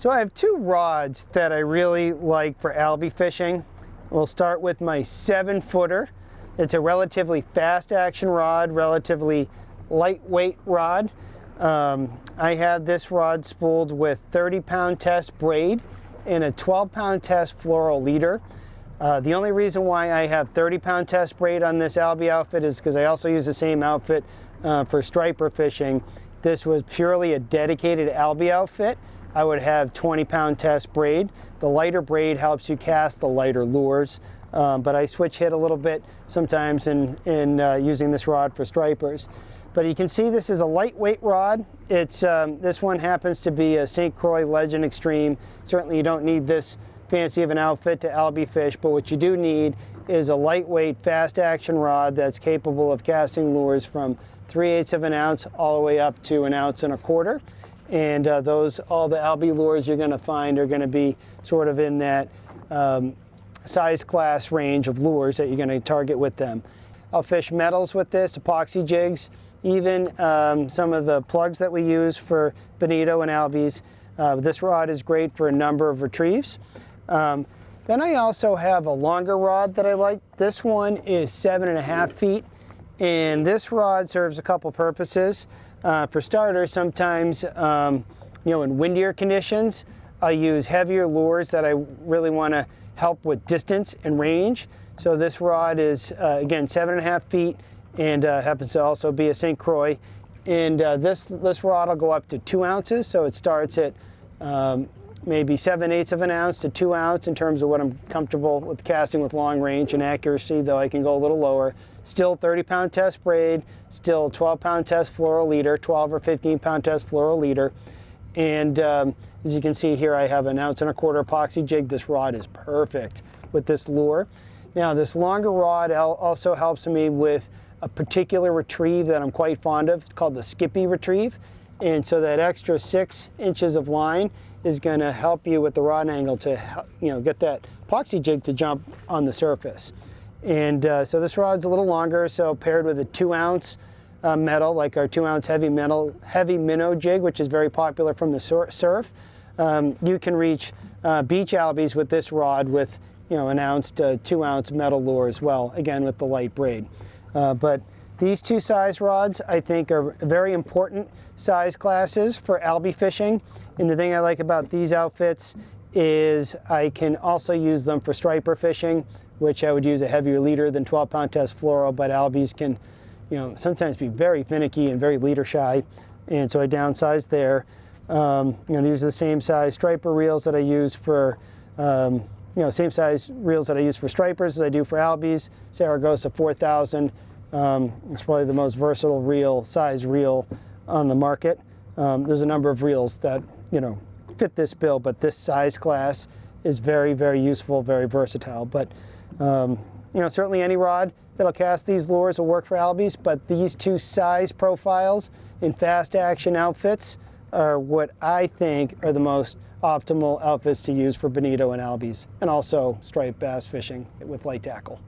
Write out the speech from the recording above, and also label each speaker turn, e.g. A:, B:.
A: So I have two rods that I really like for Albie fishing. We'll start with my 7-footer. It's a relatively fast action rod, relatively lightweight rod. I have this rod spooled with 30-pound test braid and a 12-pound test floral leader. The only reason why I have 30-pound test braid on this Albie outfit is because I also use the same outfit for striper fishing. This was purely a dedicated Albie outfit. I would have 20-pound test braid. The lighter braid helps you cast the lighter lures, but I switch hit a little bit sometimes in using this rod for stripers. But you can see this is a lightweight rod. It's this one happens to be a St. Croix Legend Extreme. Certainly you don't need this fancy of an outfit to Albie fish, but what you do need is a lightweight fast action rod that's capable of casting lures from 3/8 of an ounce all the way up to 1 1/4 ounces. And all the Albie lures you're going to find are going to be sort of in that size class range of lures that you're going to target with them. I'll fish metals with this, epoxy jigs, even some of the plugs that we use for bonito and Albies. This rod is great for a number of retrieves. Then I also have a longer rod that I like. This one is 7.5 feet, and this rod serves a couple purposes. For starters, sometimes in windier conditions, I use heavier lures that I really want to help with distance and range. So this rod is again 7.5 feet and happens to also be a St. Croix. And this rod will go up to 2 ounces. So it starts at maybe 7/8 of an ounce to 2 ounce in terms of what I'm comfortable with casting with long range and accuracy, though I can go a little lower. Still 30-pound test braid, still 12-pound test floral leader, 12 or 15-pound test floral leader. And as you can see here, I have 1 1/4 ounce epoxy jig. This rod is perfect with this lure. Now this longer rod also helps me with a particular retrieve that I'm quite fond of. It's called the Skippy retrieve. And so that extra 6 inches of line is going to help you with the rod angle to get that epoxy jig to jump on the surface. And so this rod's a little longer, so paired with a 2-ounce metal, like our 2-ounce heavy minnow jig, which is very popular from the surf, you can reach beach Albies with this rod with 1 ounce to 2-ounce metal lure as well, again with the light braid. But these two size rods I think are very important size classes for Albie fishing. And the thing I like about these outfits is I can also use them for striper fishing, which I would use a heavier leader than 12-pound test floral, but Albies can sometimes be very finicky and very leader shy, and so I downsized there. These are the same size striper reels that I use for same size reels that I use for stripers as I do for Albies. Saragossa 4000. It's probably the most versatile size reel on the market. There's a number of reels that fit this bill, but this size class is very, very useful, very versatile. But certainly any rod that'll cast these lures will work for Albies, but these two size profiles in fast action outfits are what I think are the most optimal outfits to use for bonito and Albies, and also striped bass fishing with light tackle.